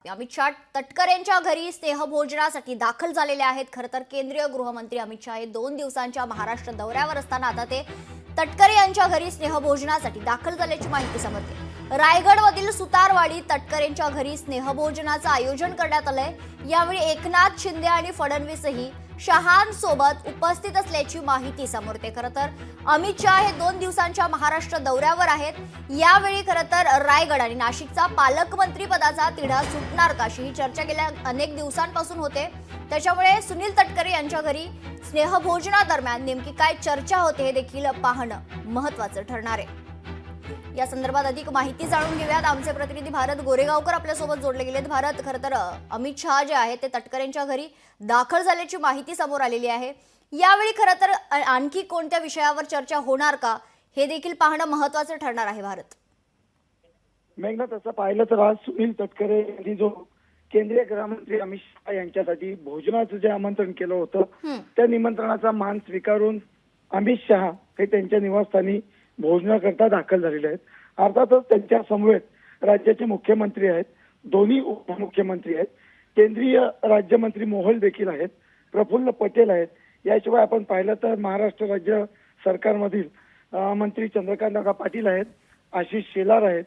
अमित शाह तटकर यांच्या घरी स्नेहभोजनासाठी दाखल झालेले आहेत। खरं तर केंद्रीय गृहमंत्री अमित शाह हे 2 दिवसांच्या महाराष्ट्र दौऱ्यावर असताना आता ते तटकर यांच्या घरी स्नेहभोजनासाठी दाखल झाल्याची माहिती समजते। रायगडमधील सुतारवाडी तटकर यांच्या घरी स्नेहभोजनाचं आयोजन करण्यात आलंय। यावेळी एकनाथ शिंदे आणि फडणवीसही शहांसोबत उपस्थित असल्याची माहिती समोर येते। खरं तर अमित शाह हे 2 दिवसांच्या महाराष्ट्र दौऱ्यावर आहेत। यावेळी खरं तर रायगड आणि नाशिकचा पालकमंत्री पदाचा तिढा सुटणार का अशी चर्चा गेल्या अनेक दिवसांपासून होते। त्याच्यामुळे सुनील तटकरे यांच्या घरी स्नेहभोजनादरम्यान नेमकी काय चर्चा होते हे देखील पाहणं महत्त्वाचं ठरणार आहे। या संदर्भात अधिक माहिती जाणून घेऊयात। आमचे प्रतिनिधी भारत गोरेगावकर आपल्या सोबत जोडले गेलेत। भारत, खरं तर अमित शाह जे आहेत ते तटकर यांच्या घरी दाखल झाल्याची माहिती समोर आलेली आहे। यावेळी खरं तर आणखी कोणत्या विषयावर चर्चा होणार का हे देखील पाहणं महत्त्वाचं ठरणार आहे। भारत, मेघना, तसं पाहिलं तर आज सुनील तटकरे यांनी जो केंद्रीय गृहमंत्री अमित शाह यांच्यासाठी भोजनाचं जे आमंत्रण केलं होतं त्या निमंत्रणाचा मान स्वीकारून अमित शाह हे त्यांच्या निवासस्थानी भोजनाकरता दाखल झालेले आहेत। अर्थातच त्यांच्या समवेत राज्याचे मुख्यमंत्री आहेत, दोन्ही उपमुख्यमंत्री आहेत, केंद्रीय राज्यमंत्री मोहोळ देखील आहेत, प्रफुल्ल पटेल आहेत। याशिवाय आपण पाहिलं तर महाराष्ट्र राज्य सरकारमधील मंत्री चंद्रकांत पाटील आहेत, आशिष शेलार आहेत,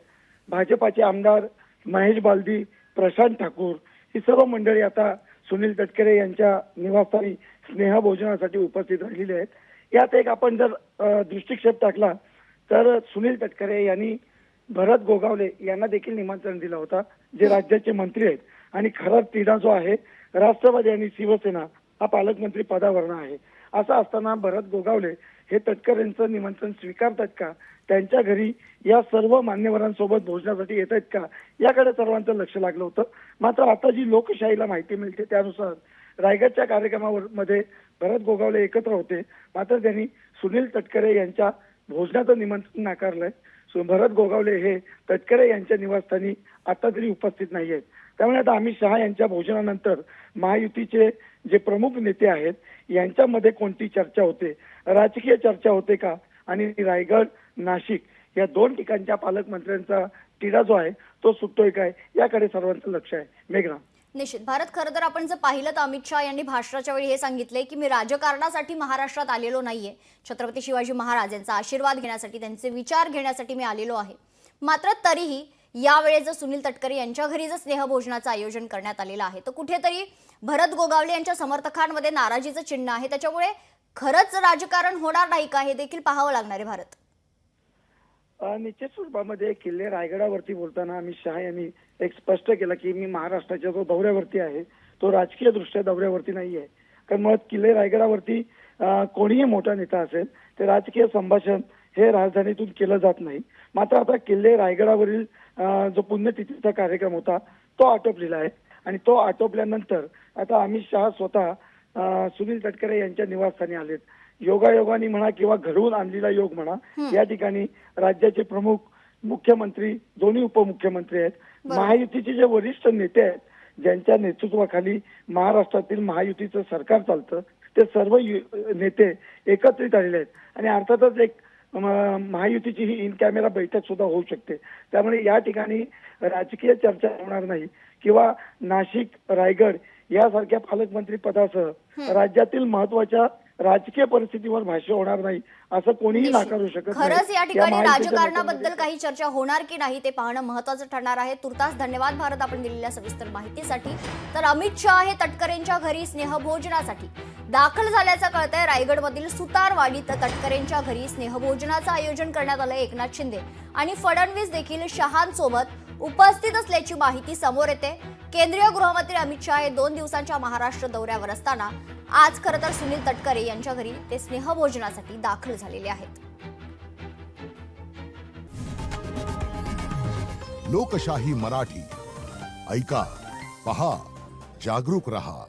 भाजपाचे आमदार महेश बालदी, प्रशांत ठाकूर ही सर्व मंडळी आता सुनील तटकरे यांच्या निवासस्थानी स्नेहभोजनासाठी उपस्थित राहिलेली आहेत। यात एक आपण जर दृष्टिक्षेप टाकला तर सुनील तटकरे यांनी भरत गोगावले यांना देखील निमंत्रण दिलं होतं, जे राज्याचे मंत्री आहेत। आणि खरा तिढा जो आहे राष्ट्रवादी आणि शिवसेना हा पालकमंत्री पदावरनं आहे। असं असताना भरत गोगावले हे तटकर यांचं निमंत्रण स्वीकारतात का, त्यांच्या घरी या सर्व मान्यवरांसोबत भोजनासाठी येत आहेत का, याकडे सर्वांचं लक्ष लागलं होतं। मात्र आता जी लोकशाहीला माहिती मिळते त्यानुसार रायगडच्या कार्यक्रमामध्ये भरत गोगावले एकत्र होते, मात्र त्यांनी सुनील तटकरे यांच्या भोजनाचं निमंत्रण नाकारलंय। भरत गोगावले हे तटकरे यांच्या निवासस्थानी आता तरी उपस्थित नाही आहेत। त्यामुळे आता अमित शहा यांच्या भोजनानंतर महायुतीचे जे प्रमुख नेते आहेत यांच्यामध्ये कोणती चर्चा होते, राजकीय चर्चा होते का, आणि रायगड नाशिक या 2 ठिकाणच्या पालकमंत्र्यांचा तिढा जो आहे तो सुटतोय काय, याकडे सर्वांचं लक्ष आहे। मेघना, निश्चित भारत, खरं तर आपण जर पाहिलं तर अमित शाह यांनी भाषणाच्या वेळी हे सांगितले की मी राजकारणासाठी महाराष्ट्रात आलेलो नाहीये, छत्रपती शिवाजी महाराज यांचा आशीर्वाद घेण्यासाठी, त्यांचे विचार घेण्यासाठी मी आलेलो आहे। मात्र तरीही यावेळेस जर सुनील तटकरे यांच्या घरी जर स्नेहभोजनाचं आयोजन करण्यात आलेलं आहे तर कुठेतरी भरत गोगावले यांच्या समर्थकांमध्ये नाराजीचं चिन्ह आहे। त्याच्यामुळे खरंच राजकारण होणार नाही का हे देखील पाहावं लागणार आहे। भारत, निश्चित स्वरूपामध्ये किल्ले रायगडावरती बोलताना अमित शहा यांनी एक स्पष्ट केलं की मी महाराष्ट्राच्या जो दौऱ्यावरती आहे तो राजकीय दृष्ट्या दौऱ्यावरती नाही आहे। कारण मुळात किल्ले रायगडावरती कोणीही मोठा नेता असेल ते राजकीय संभाषण हे राजधानीतून केलं जात नाही। मात्र आता किल्ले रायगडावरील जो पुण्यतिथीचा कार्यक्रम होता तो आटोपलेला आहे आणि तो आटोपल्यानंतर आता अमित शहा स्वतः सुनील तटकरे यांच्या निवासस्थानी आलेत। योगायोगाने म्हणा किंवा घडवून आणलेला योग म्हणा, या ठिकाणी राज्याचे प्रमुख मुख्यमंत्री, दोन्ही उपमुख्यमंत्री आहेत, महायुतीचे जे वरिष्ठ नेते आहेत ज्यांच्या नेतृत्वाखाली महाराष्ट्रातील महायुतीचं सरकार चालतं ते सर्व नेते एकत्रित आलेले आहेत। आणि अर्थातच एक महायुतीची ही इन कॅमेरा बैठक सुद्धा होऊ शकते। त्यामुळे या ठिकाणी राजकीय चर्चा होणार नाही किंवा नाशिक, रायगड यासारख्या पालकमंत्री पदासह राज्यातील महत्त्वाच्या राजकीय परिस्थितीवर भाष्य होणार नाही असं कोणीही नाकारू शकत नाही। खरंच या ठिकाणी राजकारणाबद्दल काही चर्चा होणार की नाही ते पाहणं महत्त्वाचं ठरणार आहे। तुर्तास धन्यवाद भारत, आपण दिलेल्या सविस्तर माहितीसाठी। तर अमित शाह हे तटकरेंच्या घरी स्नेहभोजनासाठी दाखल झाल्याचं कळतंय। रायगडमधील सुतारवाडीत तटकरेंच्या घरी स्नेहभोजनाचं आयोजन करण्यात आलंय। एकनाथ शिंदे आणि फडणवीस देखील शहांसोबत उपस्थित असल्याची माहिती समोर येते। केंद्रीय गृहमंत्री अमित शाह हे 2 दिवसांच्या महाराष्ट्र दौऱ्यावर असताना आज खरं तर सुनील तटकरे यांच्या घरी ते स्नेहभोजनासाठी दाखल झालेले आहेत। लोकशाही मराठी ऐका, पहा, जागरूक रहा।